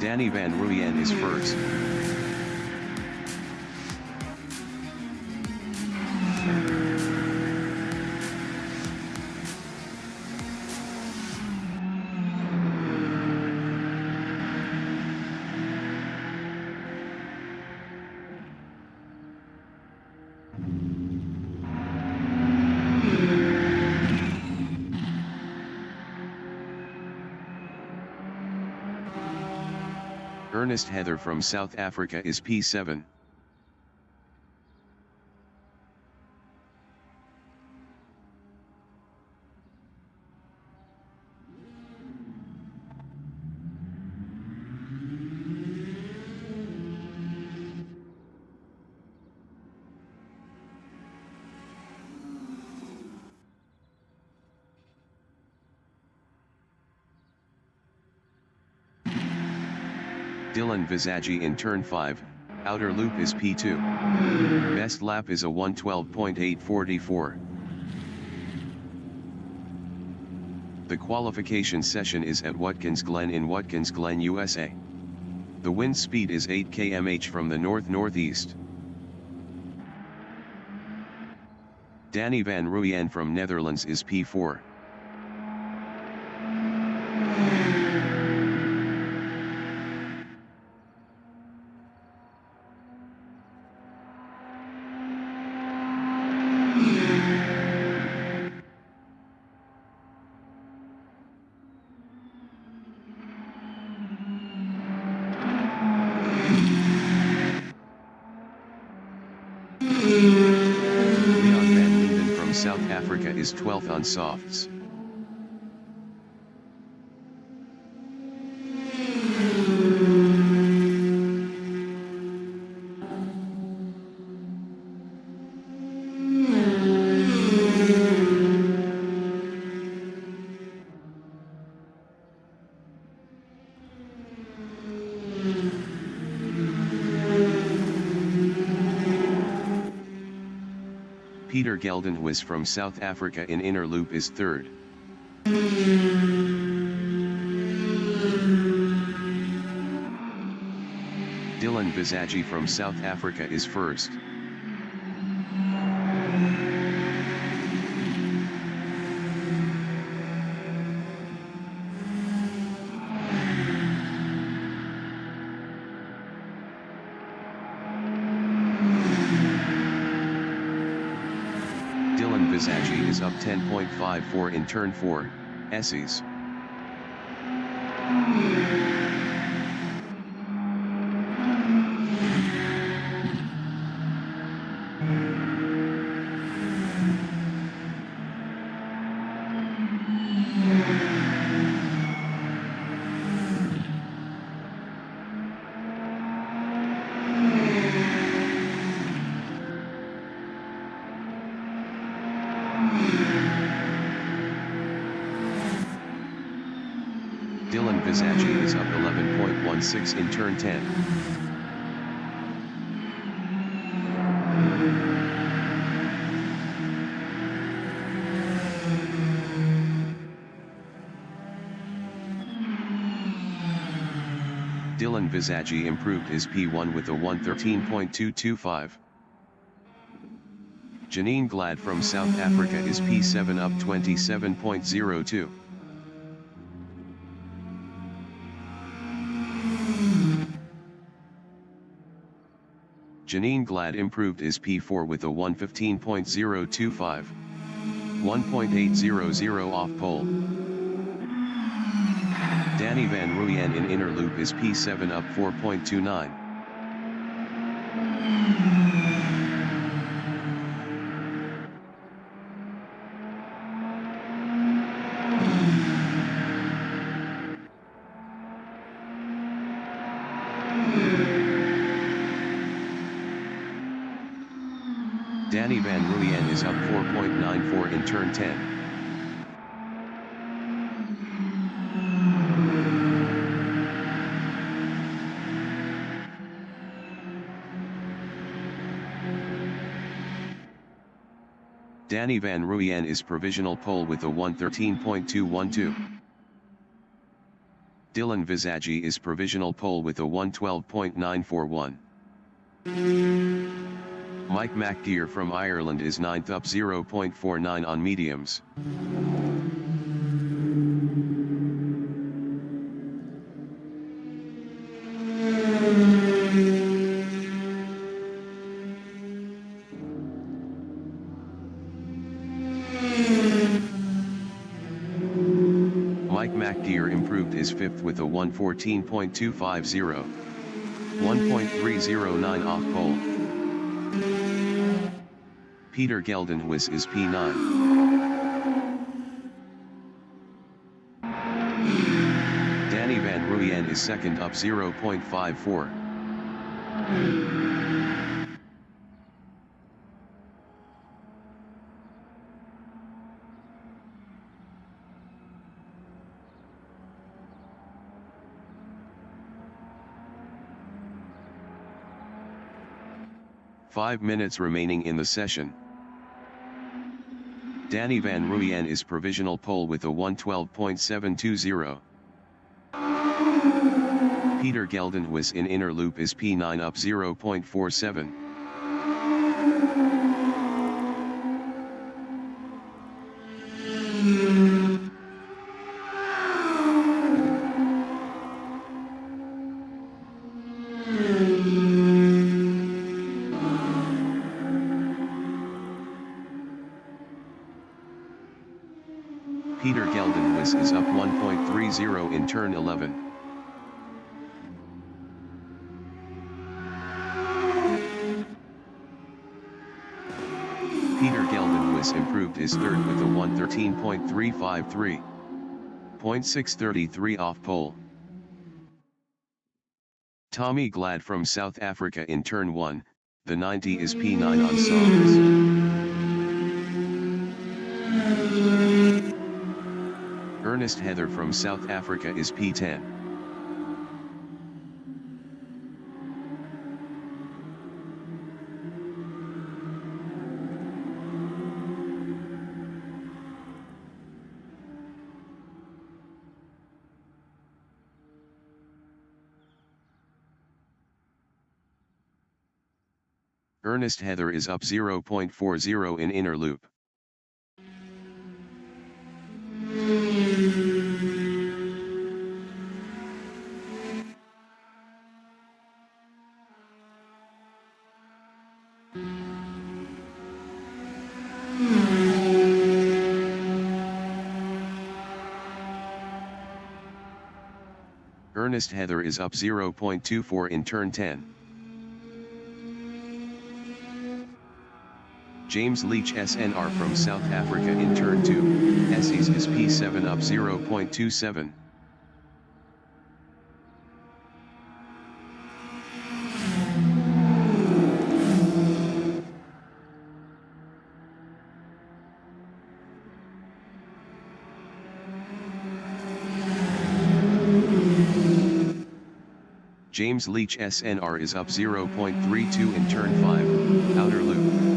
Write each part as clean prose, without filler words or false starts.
Danny van Rooyen is first. Ernest Heather from South Africa is P7. Dylan Visagi in turn 5, outer loop is P2. Best lap is a 1:12.844. The qualification session is at Watkins Glen in Watkins Glen, USA. The wind speed is 8 km/h from the north-northeast. Danny van Rooyen from Netherlands is P4. South Africa is 12th on softs. Peter Geldenhuis from South Africa in inner loop is third. Dylan Visagi from South Africa is first. Dylan Visagi is up 10.54 in turn 4, Essies. Dylan Visagi is up 11.16 in turn 10. Dylan Visagi improved his P1 with a 1:13.225. Janine Glad from South Africa is P7 up 27.02. Janine Glad improved his P4 with a 1:15.025. 1.800 off pole. Danny van Rooyen in inner loop is P7 up 4.29. Danny van Rooyen is up 4.94 in turn 10. Danny van Rooyen is provisional pole with a 1:13.212. Dylan Visagi is provisional pole with a 1:12.941. Mike McGeer from Ireland is 9th up 0.49 on mediums. Mike McGeer improved is 5th with a 1:14.250. 1.309 off pole. Peter Geldenhuis is P9. Danny Van Ruyen is 2nd up 0.54. Five minutes remaining in the session. Danny Van Ruyen is provisional pole with a 1:12.720. Peter Geldenhuis in inner loop is P9 up 0.47. Peter Geldenhuis is up 1.30 in turn 11. Peter Geldenhuis improved his 3rd with a 1:13.353. 0.633 off pole. Tommy Glad from South Africa in turn 1, the 90 is P9 on softs. Ernest Heather from South Africa is P10. Ernest Heather is up 0.40 in inner loop. Ernest Heather is up 0.24 in turn 10. James Leach SNR from South Africa in turn 2, Essies is P7 up 0.27. James Leach SNR is up 0.32 in turn 5, outer loop.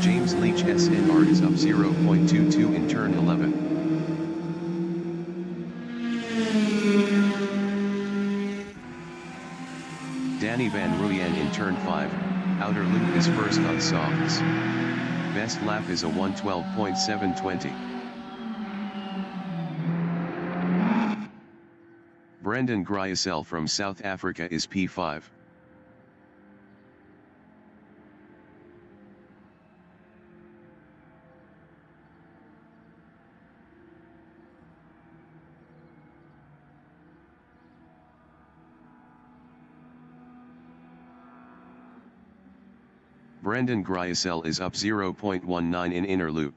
James Leach SNR is up 0.22 in turn 11. Danny Van Ruyen in turn 5, outer loop is first on softs. Best lap is a 1:12.720. Brendan Gryasel from South Africa is P5. Brendan Gryasel is up 0.19 in inner loop.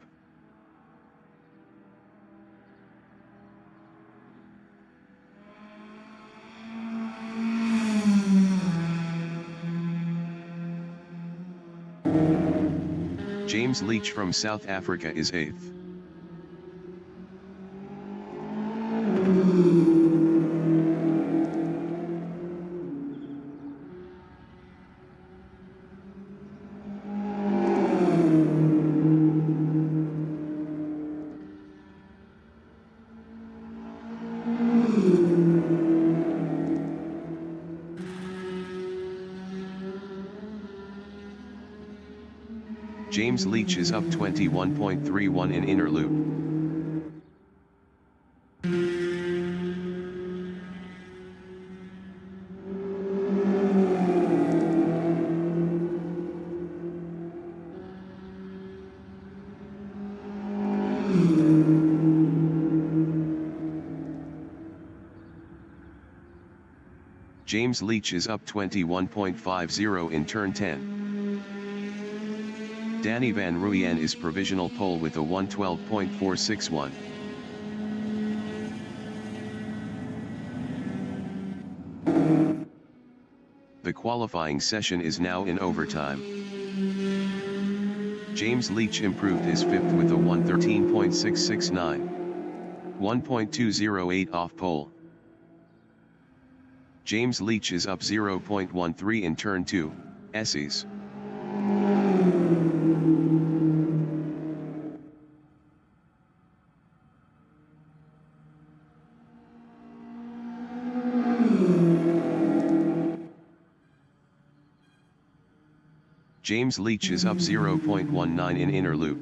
James Leach from South Africa is 8th. James Leach is up 21.31 in inner loop. James Leach is up 21.50 in turn 10. Danny Van Ruyen is provisional pole with a 112.461. The qualifying session is now in overtime. James Leach improved his fifth with a 113.669. 1.208 off pole. James Leach is up 0.13 in turn 2, S's. James Leach is up 0.19 in inner loop.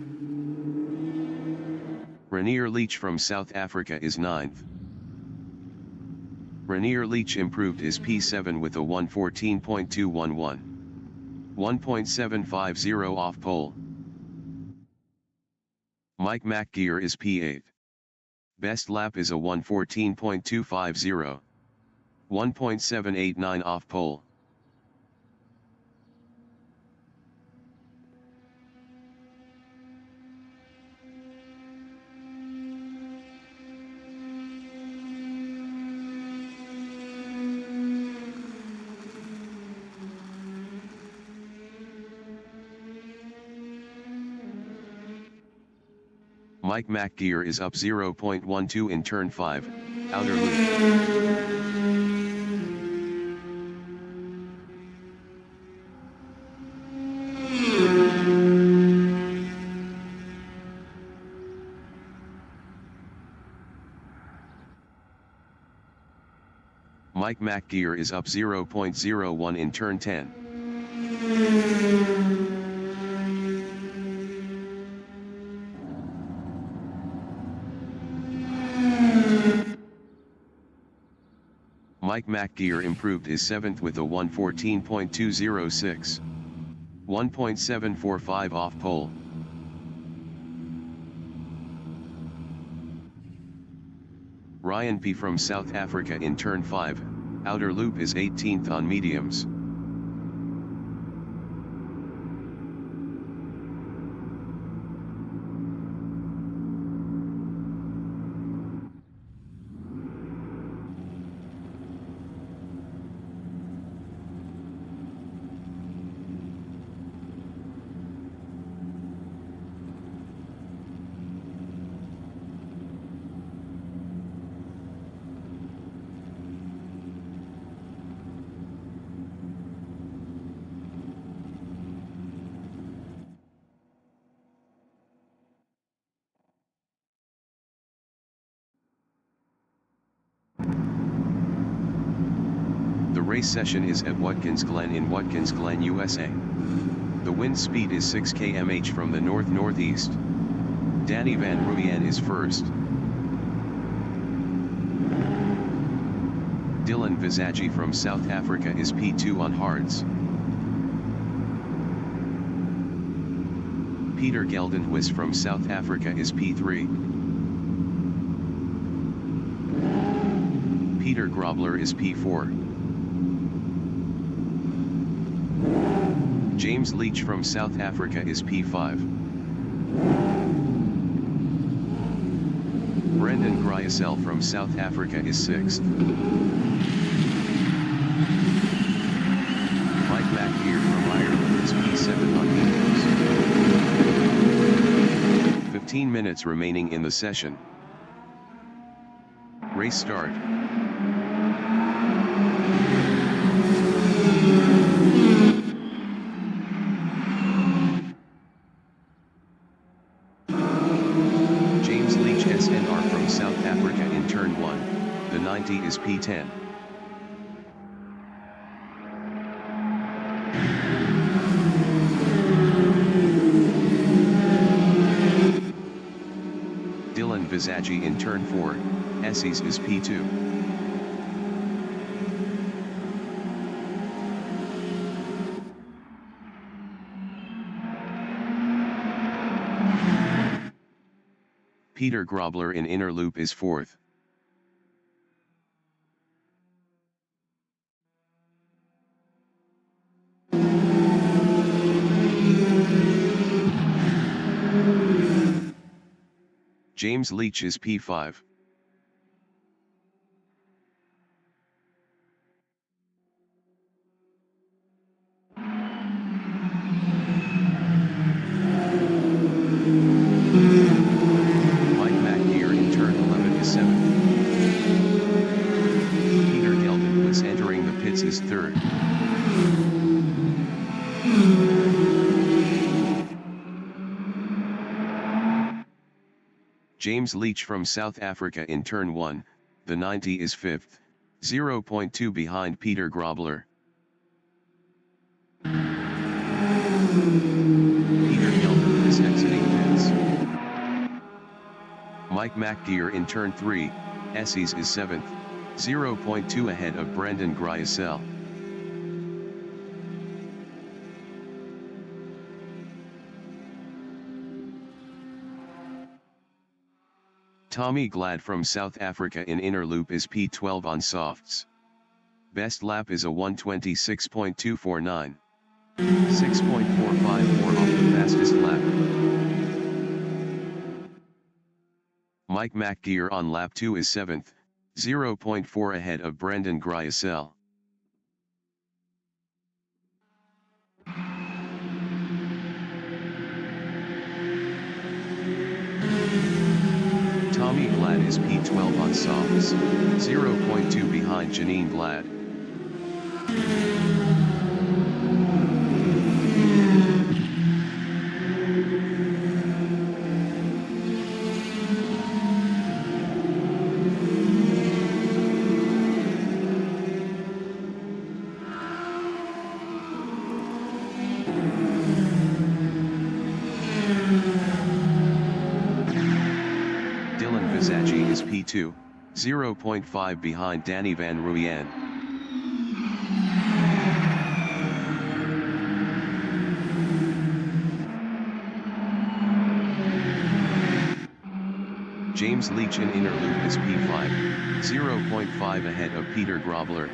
Rainier Leach from South Africa is 9th. Rainier Leach improved his P7 with a 114.211. 1.750 off pole. Mike McGear is P8. Best lap is a 114.250. 1.789 off pole. Mike McGear is up 0.12 in turn 5, outer loop. Mike McGear is up 0.01 in turn 10. Mike McGear improved his 7th with a 114.206. 1.745 off pole. Ryan P. from South Africa in turn 5, outer loop is 18th on mediums. The race session is at Watkins Glen in Watkins Glen, USA. The wind speed is 6 km/h from the north-northeast. Danny Van Ruyen is first. Dylan Visagi from South Africa is P2 on hards. Peter Geldenhuis from South Africa is P3. Peter Grobler is P4. James Leach from South Africa is P5. Brendan Gryasel from South Africa is 6th. Mike McGear from Ireland is P7 on mediums. 15 minutes remaining in the session. Race start. James Leach SNR from South Africa in turn 1, the 90 is P10. Visagie in turn 4, SEs is P2. Peter Grobler in inner loop is 4th. James Leach is P5. Mike McNear in turn 11 is 7th. Peter Geldenquist entering the pits is 3rd. James Leach from South Africa in turn 1, the 90 is 5th, 0.2 behind Peter Grobler. Peter Gelden is exiting pits. Mike McDeer in turn 3, SEs is 7th, 0.2 ahead of Brendan Gryasel. Tommy Glad from South Africa in inner loop is P12 on softs. Best lap is a 1:26.249. 6.454 off the fastest lap. Mike McDeer on lap 2 is 7th, 0.4 ahead of Brendan Gryasel. Tommy Glad is P12 on softs, 0.2 behind Janine Glad. Visagie is P2, 0.5 behind Danny Van Ruyen. James Leach in inner loop is P5, 0.5 ahead of Peter Grobler.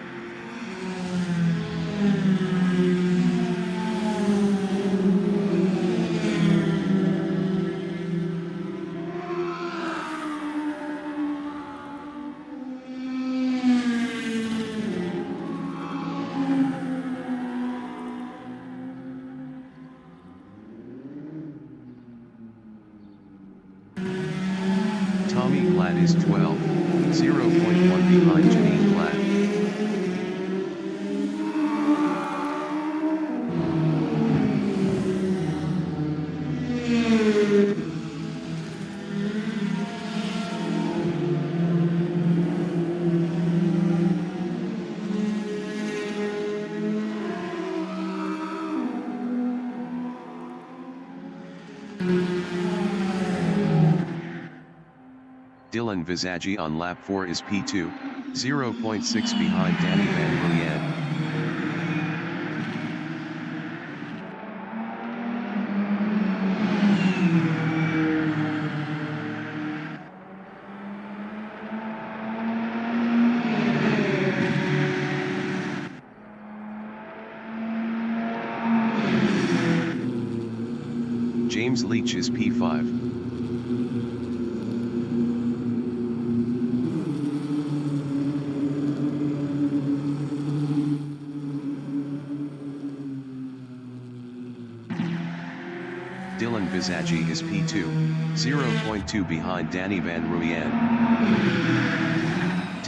Tommy Glad is 12, 0.1 behind Janine Glad. Dylan Visagie on lap 4 is P2, 0.6 behind Danny Van Ruyen. James Leach is P5. Dylan Visagie is P2, 0.2 behind Danny Van Ruyen.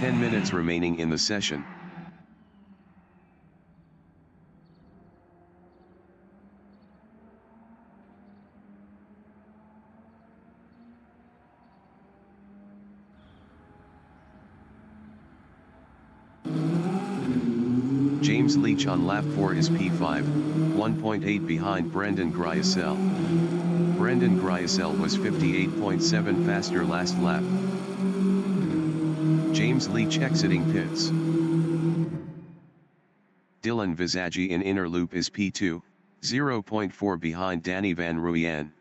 10 minutes remaining in the session. James Leach on lap 4 is P5, 1.8 behind Brendan Gryasel. Brendan Gryasel was 58.7 faster last lap. James Leach exiting pits. Dylan Visagi in inner loop is P2, 0.4 behind Danny Van Ruyen.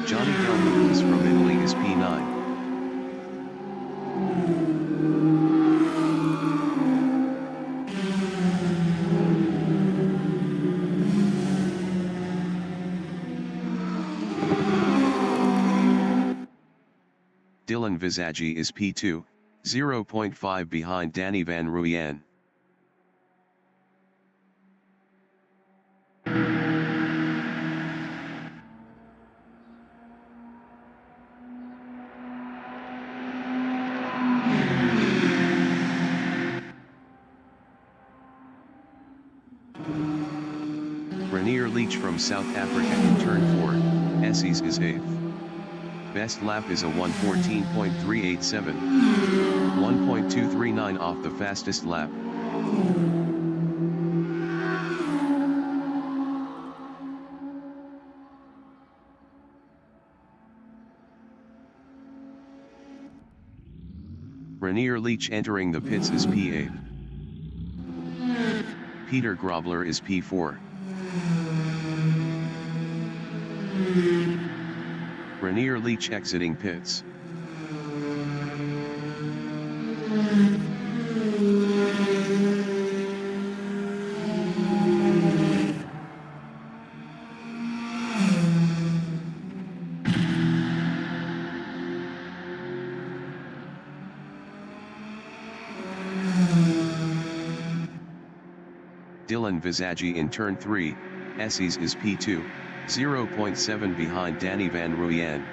Johnny Galmulis from Italy is P9. Dylan Visagi is P2, 0.5 behind Danny Van Ruyen. Renier Leach from South Africa in turn 4, Esses is 8th. Best lap is a 1:14.387, 1.239 off the fastest lap. Renier Leach entering the pits is P8. Peter Grobler is P4. Renier Leach exiting pits. Dylan Visagi in turn 3, Esses is P2, 0.7 behind Danny Van Ruyen.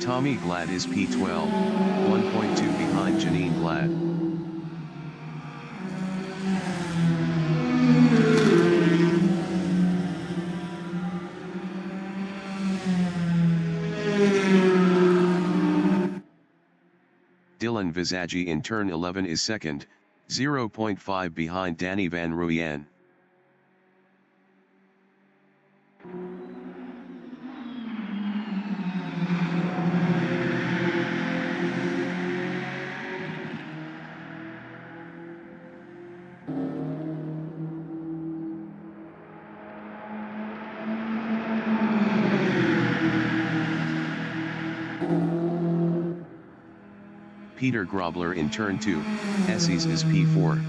Tommy Glad is P12, 1.2 behind Janine Glad. Dylan Visagi in turn 11 is second, 0.5 behind Danny Van Ruyen. Peter Grobler in turn 2, Esses is P4.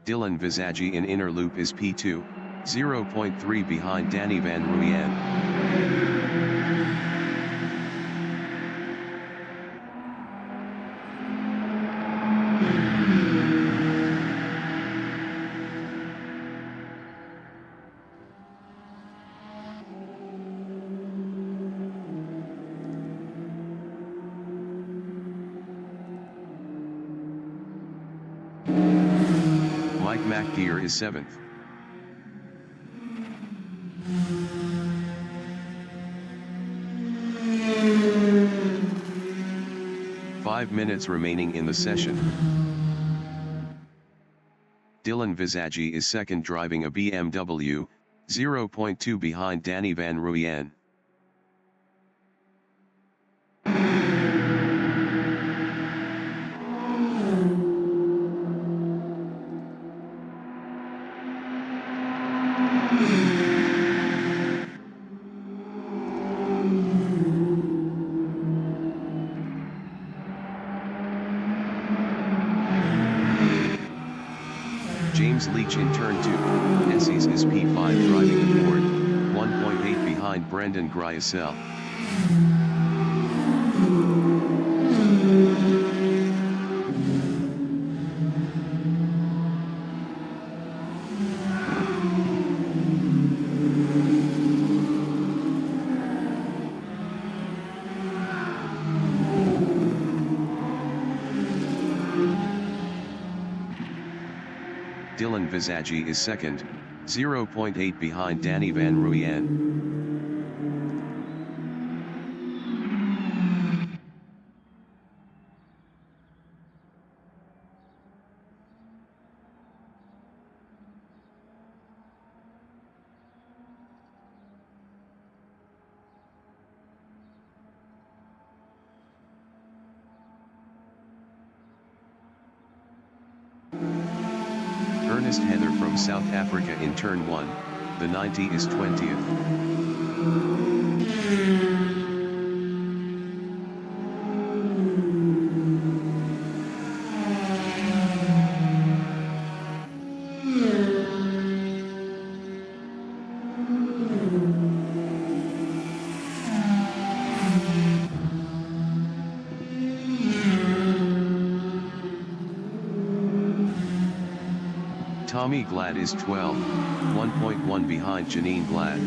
Dylan Visagi in inner loop is P2, 0.3 behind Danny Van Ruyen. Mike McDeer is 7th. Five minutes remaining in the session. Dylan Visagi is second driving a BMW, 0.2 behind Danny Van Ruyen. James Leach in turn 2, Esses is P5 driving the Ford, 1.8 behind Brendan Gryasel. Dylan Visagi is second, 0.8 behind Danny Van Ruyen. Ernest Heather from South Africa in turn 1, the 90 is 20th. Tommy Glad is 12, 1.1 behind Janine Glad.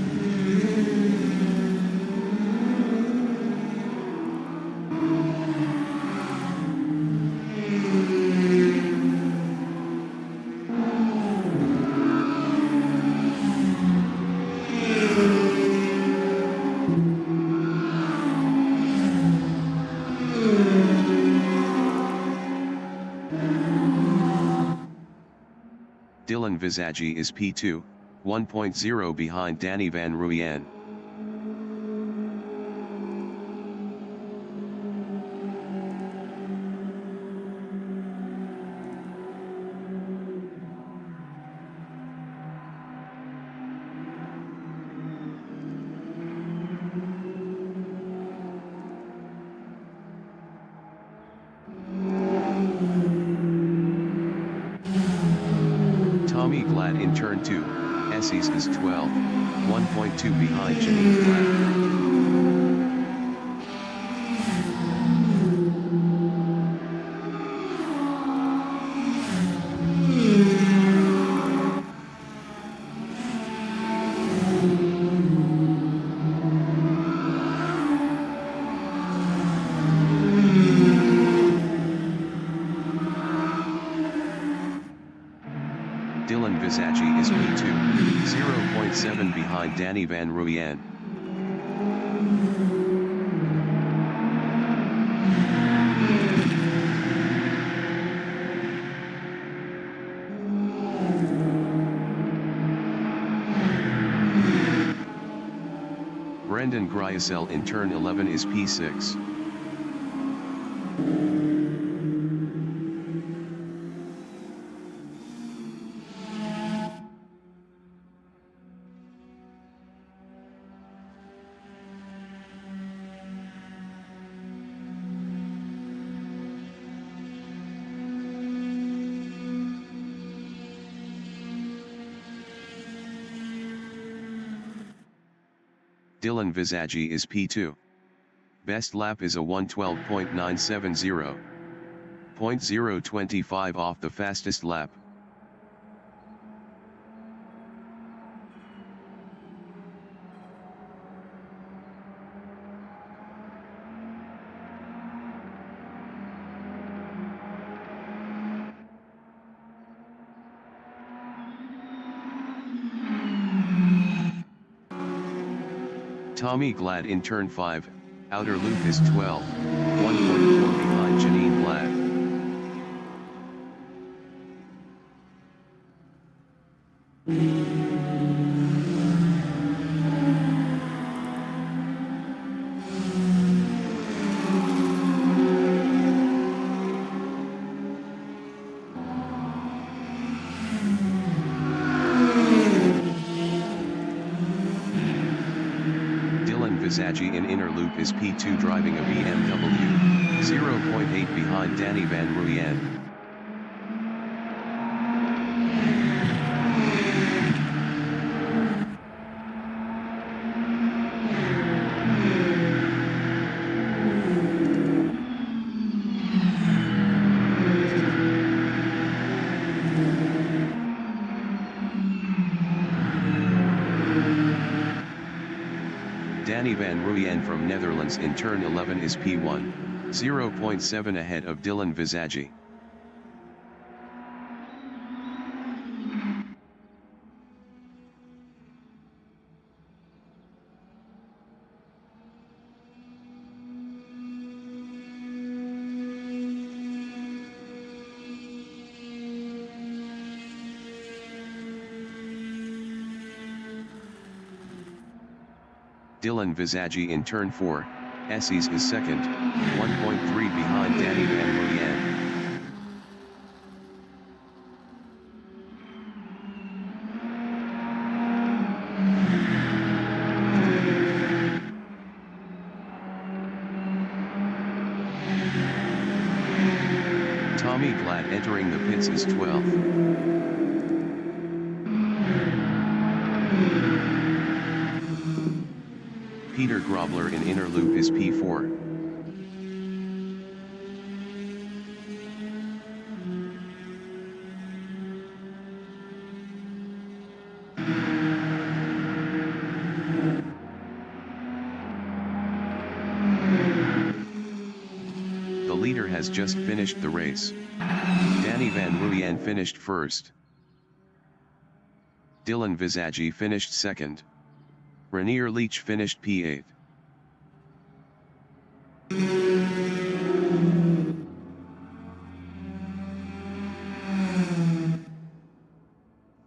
Dylan Visagi is P2, 1.0 behind Danny Van Ruyen. Tommy Glad in turn 2, Esses is 12, 1.2 behind Janine Glad. Dylan Visagi is P2, 0.7 behind Danny Van Ruyen. Brendan Gryasel in turn 11 is P6. Dylan Visagi is P2. Best lap is a 1:12.970. 0.025 off the fastest lap. Tommy Glad in turn 5, outer loop is 12, 1.4 behind Janine Glad. Visagie in inner loop is P2 driving a BMW, 0.8 behind Danny Van Ruyen. Danny Van Ruyen from Netherlands in turn 11 is P1, 0.7 ahead of Dylan Visagie. Dylan Visagie in turn 4, Esses is second, 1.3 behind Danny Van Ruyen. Tommy Glad entering the pits is 12th. Peter Grobler in inner loop is P4. The leader has just finished the race. Danny Van Ruyen finished first. Dylan Visagie finished second. Rainier Leach finished P8.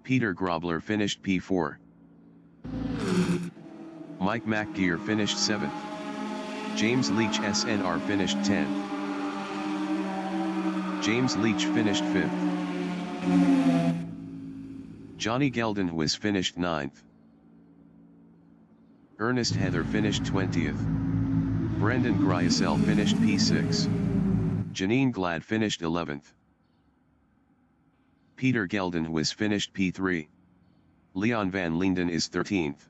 Peter Grobler finished P4. Mike McGear finished 7th. James Leach SNR finished 10th. James Leach finished 5th. Johnny Geldenhuis finished 9th. Ernest Heather finished 20th. Brendan Gryasel finished P6. Janine Glad finished 11th. Peter Geldenhuis finished P3. Leon van Linden is 13th.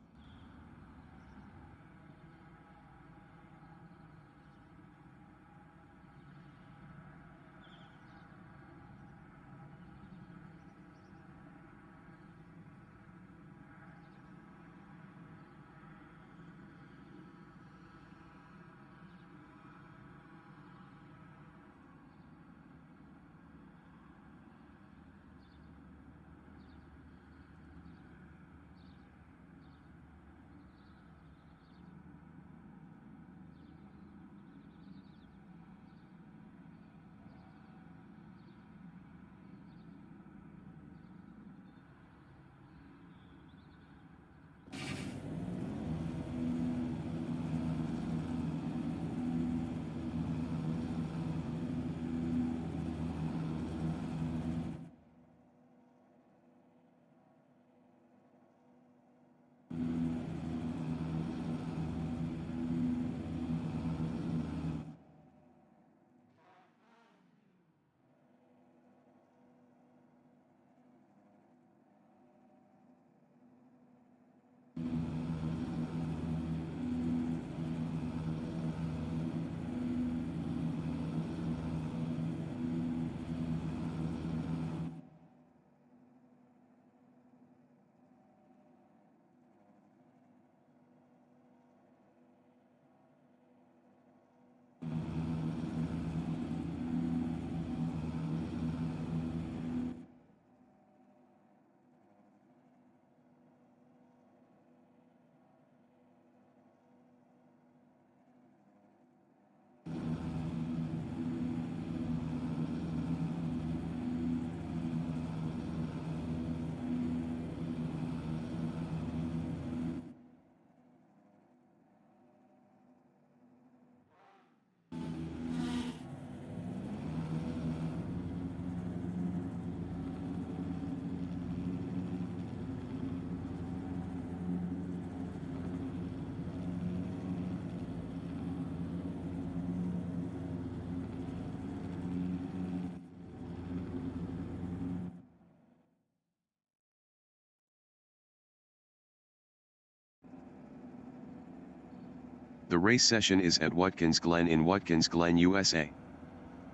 The race session is at Watkins Glen in Watkins Glen, USA.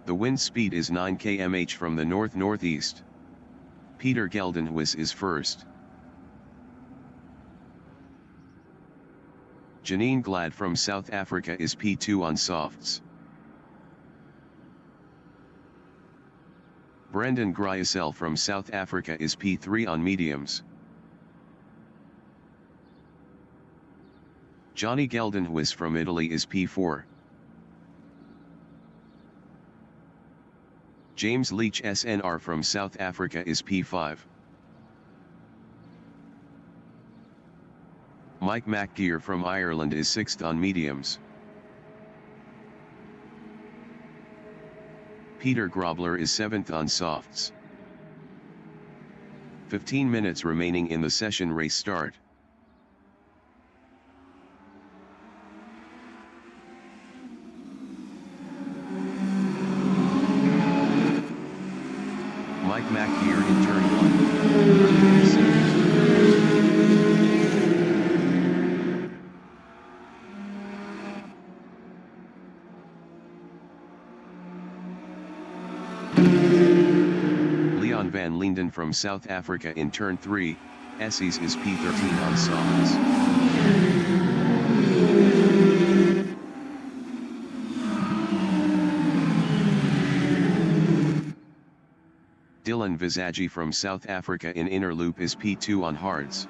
The wind speed is 9 km/h from the north-northeast. Peter Geldenhuis is first. Janine Glad from South Africa is P2 on softs. Brendan Gryasel from South Africa is P3 on mediums. Johnny Geldenhuis from Italy is P4. James Leach SNR from South Africa is P5. Mike McGeer from Ireland is 6th on mediums. Peter Grobler is 7th on softs. 15 minutes remaining in the session. Race start. Mike McGeer in turn 1. Leon van Linden from South Africa in turn 3, Essies is P13 on softs. Dylan Visagi from South Africa in inner loop is P2 on hards.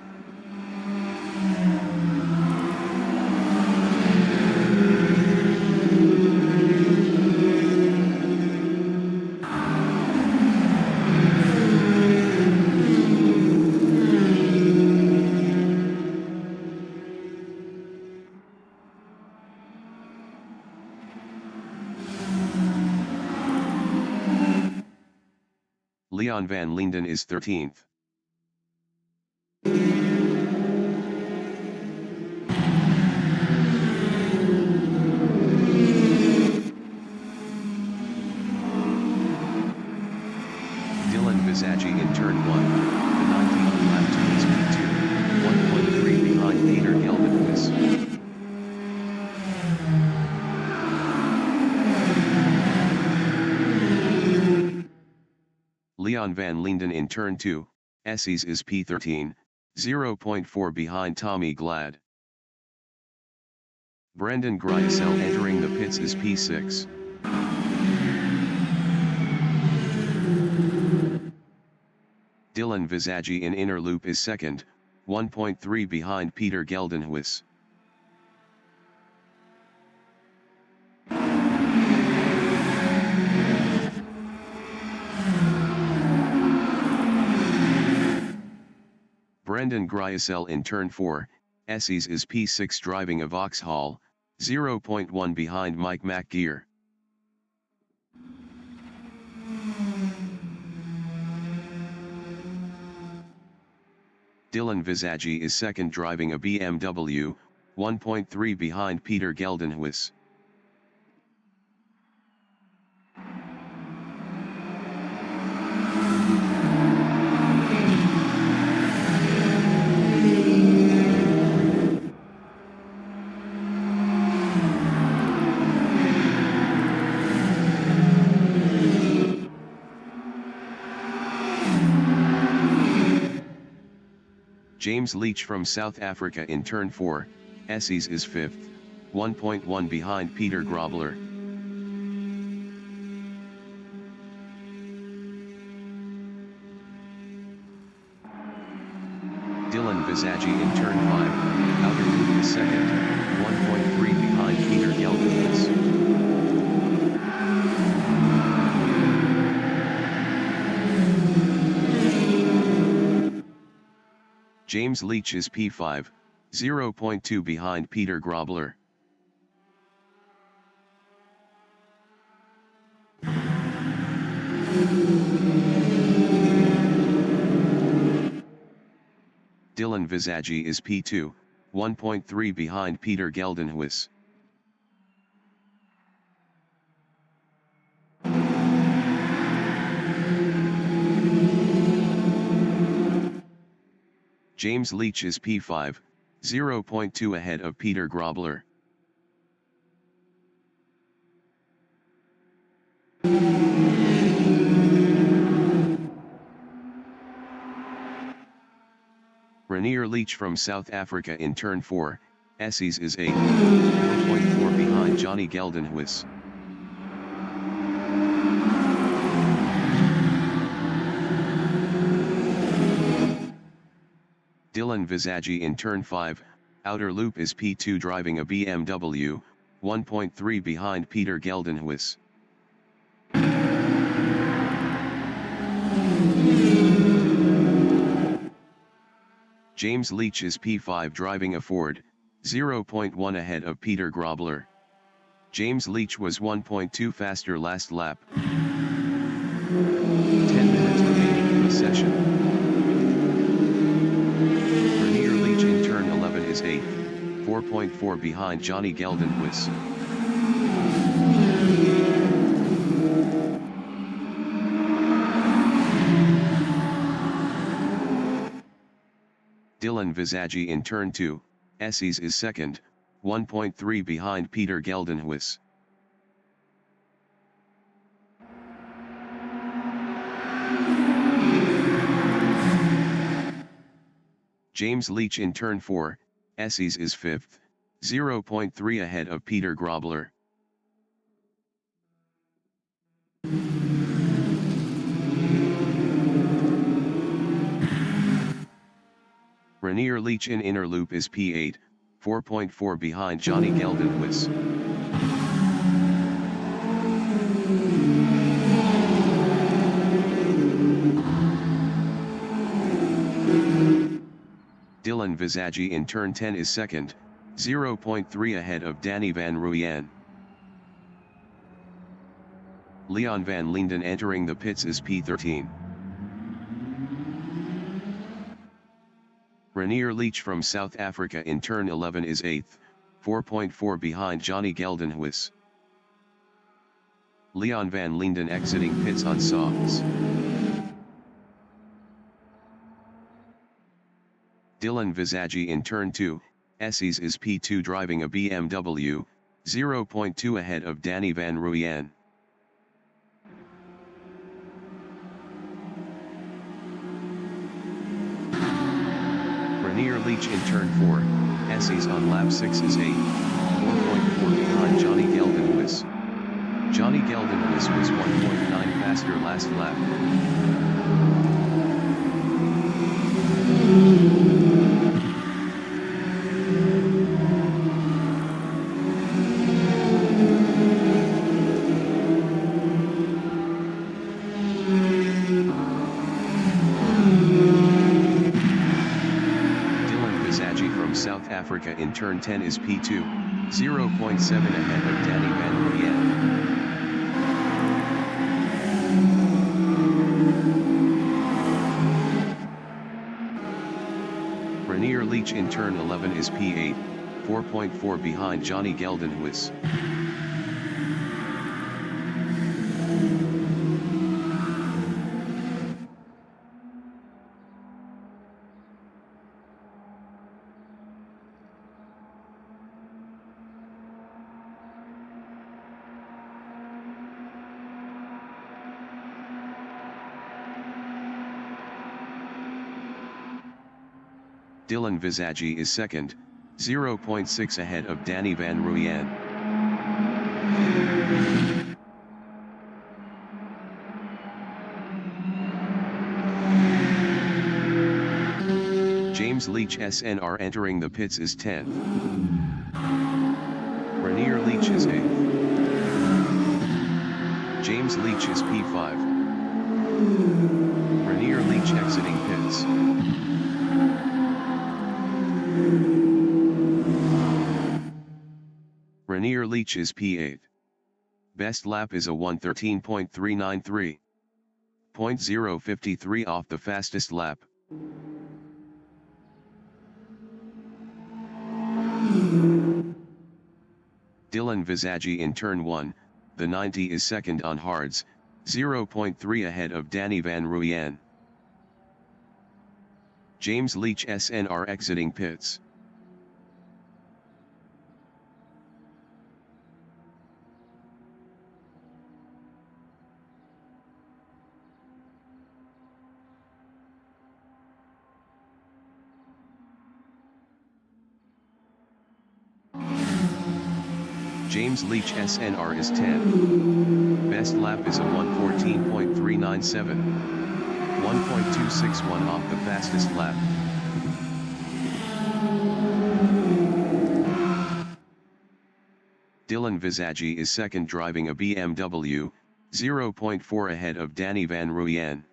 Leon van Linden is 13th. Dylan Visagi in turn 1, the 19th lap to his P2, 1.3 behind Peter Geldenhuis. Leon van Linden in turn 2, Essies is P13, 0.4 behind Tommy Glad. Brendan Gryasel entering the pits is P6. Dylan Visagi in inner loop is 2nd, 1.3 behind Peter Geldenhuis. Brendan Gryasel in turn 4, Essies is P6 driving a Vauxhall, 0.1 behind Mike McGeer. Dylan Visagi is 2nd driving a BMW, 1.3 behind Peter Geldenhuis. James Leach from South Africa in turn 4, Essies is 5th, 1.1 behind Peter Grobler. Dylan Visagi in turn 5, outer loop is 2nd, 1.3 behind Peter Geldenhuis. James Leach is P5, 0.2 behind Peter Grobler. Dylan Visagi is P2, 1.3 behind Peter Geldenhuis. James Leach is P5, 0.2 ahead of Peter Grobler. Rainier Leach from South Africa in turn 4, Essies is 8, 4.4 behind Johnny Geldenhuis. Dylan Visagi in turn 5, outer loop is P2 driving a BMW, 1.3 behind Peter Geldenhuis. James Leach is P5 driving a Ford, 0.1 ahead of Peter Grobler. James Leach was 1.2 faster last lap. 10 minutes remaining in the session. Rainier Leach in turn 11 is 8th, 4.4 behind Johnny Geldenhuis. Dylan Visagi in turn 2, Essies is 2nd, 1.3 behind Peter Geldenhuis. James Leach in turn 4, Essies is 5th, 0.3 ahead of Peter Grobler. Rainier Leach in inner loop is P8, 4.4 behind Johnny Geldenhuis. Dylan Visagi in turn 10 is 2nd, 0.3 ahead of Danny van Ruyen. Leon van Linden entering the pits is P13. Rainier Leach from South Africa in turn 11 is 8th, 4.4 behind Johnny Geldenhuis. Leon van Linden exiting pits on softs. Dylan Visagi in turn 2, Essies is P2 driving a BMW, 0.2 ahead of Danny van Ruyen. Rainier Leach in turn 4, Essies on lap 6 is 8, 4.4 behind Johnny Geldenhuis. Johnny Geldenhuis was 1.9 faster last lap. South Africa in turn 10 is P2, 0.7 ahead of Danny van Ruyen. Rainier Leach in turn 11 is P8, 4.4 behind Johnny Geldenhuis. Dylan Visagi is 2nd, 0.6 ahead of Danny van Ruyen. James Leach SNR entering the pits is 10th. Rainier Leach is 8th. James Leach is P5. Rainier Leach exiting pits. Rainier Leach is P8. Best lap is a 1:13.393. 0.053 off the fastest lap. Dylan Visagi in turn 1, the 90 is 2nd on hards, 0.3 ahead of Danny van Ruyen. James Leach SNR exiting pits. James Leach SNR is 10. Best lap is a 1:14.397. 1.261 off the fastest lap. Dylan Visagi is second driving a BMW, 0.4 ahead of Danny Van Ruyen.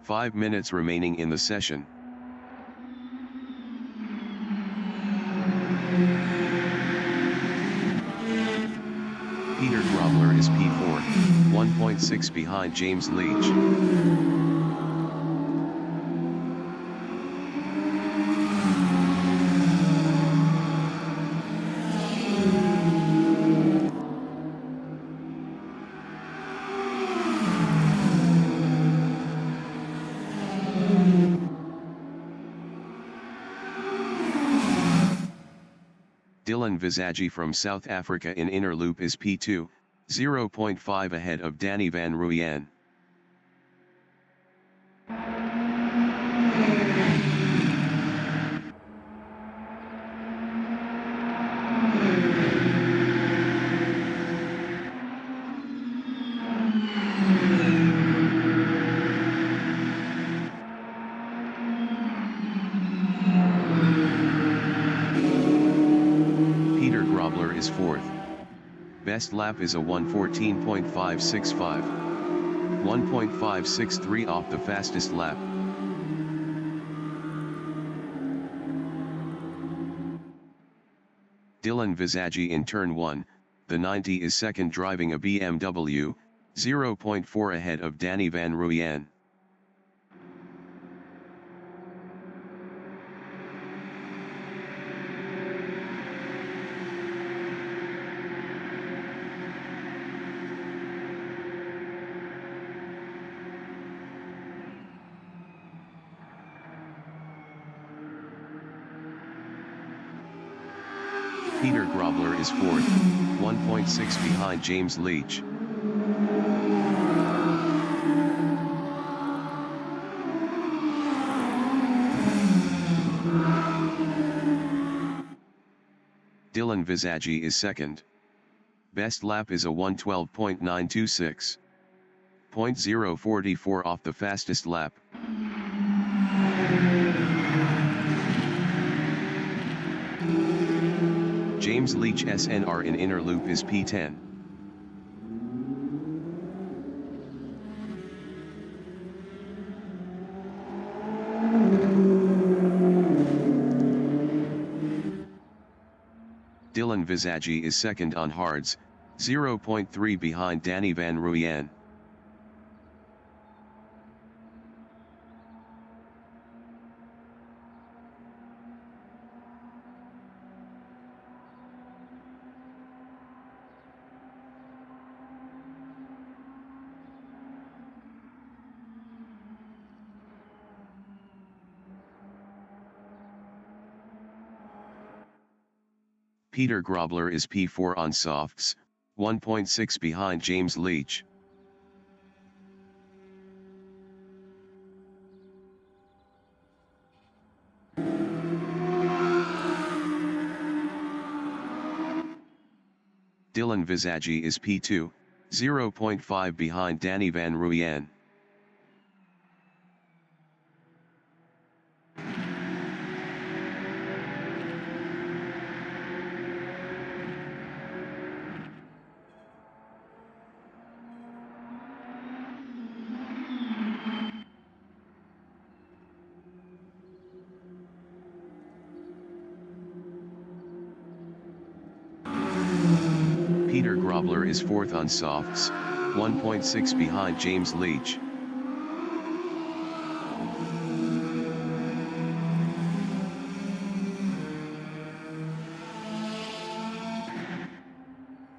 Five minutes remaining in the session. Peter Grobler is P4, 1.6 behind James Leach. Dylan Visagi from South Africa in inner loop is P2, 0.5 ahead of Danny Van Ruyen. Is fourth. Best lap is a 1:14.565. 1.563 off the fastest lap. Dylan Visagi in turn 1, the 90 is second driving a BMW, 0.4 ahead of Danny Van Ruyen. Peter Grobler is fourth, 1.6 behind James Leach. Dylan Visagi is second. Best lap is a 1:12.926. 0.044 off the fastest lap. James Leach SNR in inner loop is P10. Dylan Visagi is second on hards, 0.3 behind Danny Van Ruyen. Peter Grobler is P4 on softs, 1.6 behind James Leach. Dylan Visagi is P2, 0.5 behind Danny Van Ruyen. Peter Grobler is fourth on softs, 1.6 behind James Leach.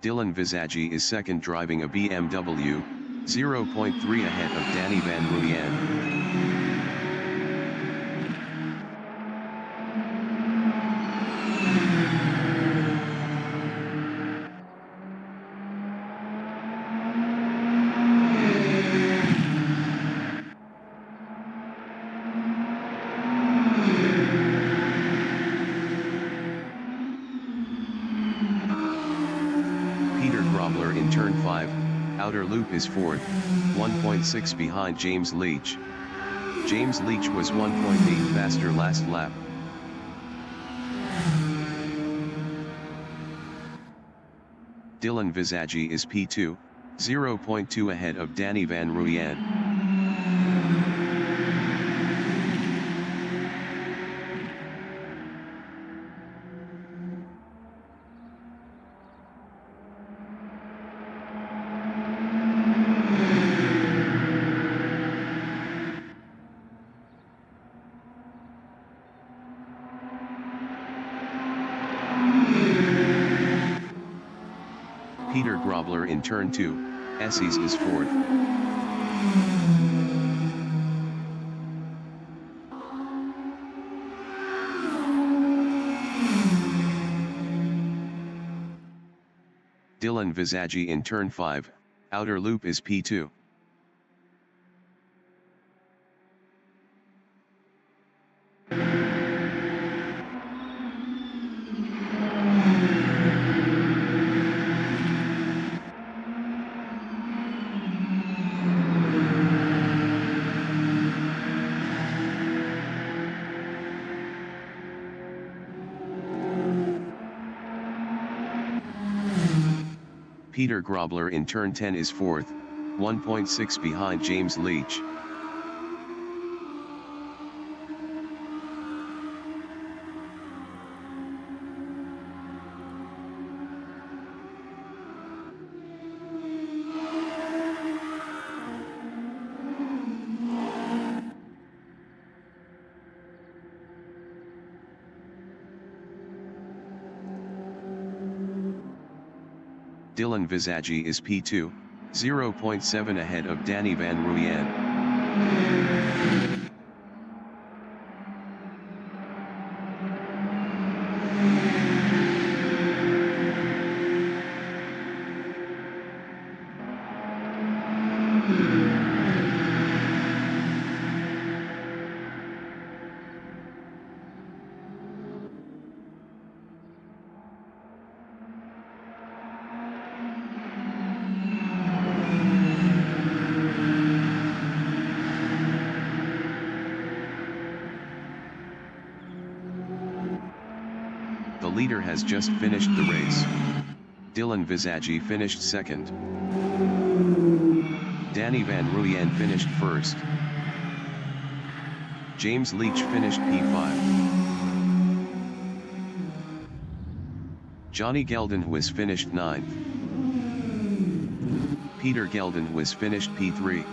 Dylan Visagi is second driving a BMW, 0.3 ahead of Danny Van Ruyen. Grobler in turn 5, outer loop is 4th, 1.6 behind James Leach. James Leach was 1.8 faster last lap. Dylan Visagi is P2, 0.2 ahead of Danny Van Ruyen. Peter Grobler in turn 2, Esses is 4th. Dylan Visagi in turn 5, outer loop is P2. Peter Grobler in turn 10 is 4th, 1.6 behind James Leach. Dylan Visagi is P2, 0.7 ahead of Danny Van Ruyen. The leader has just finished the race. Dylan Visagi finished 2nd. Danny Van Ruyen finished 1st. James Leach finished P5. Johnny Geldenhuis finished 9th. Peter Geldenhuis finished P3.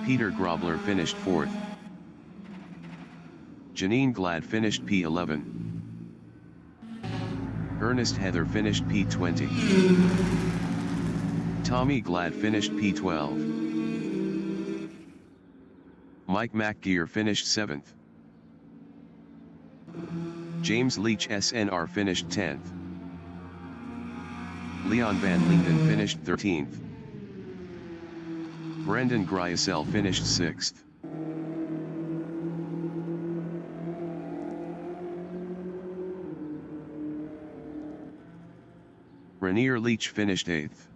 Peter Grobler finished 4th. Janine Glad finished P11. Ernest Heather finished P20. Tommy Glad finished P12. Mike McGear finished 7th. James Leach SNR finished 10th. Leon Van Linden finished 13th. Brendan Gryasel finished 6th. Rainier Leach finished 8th.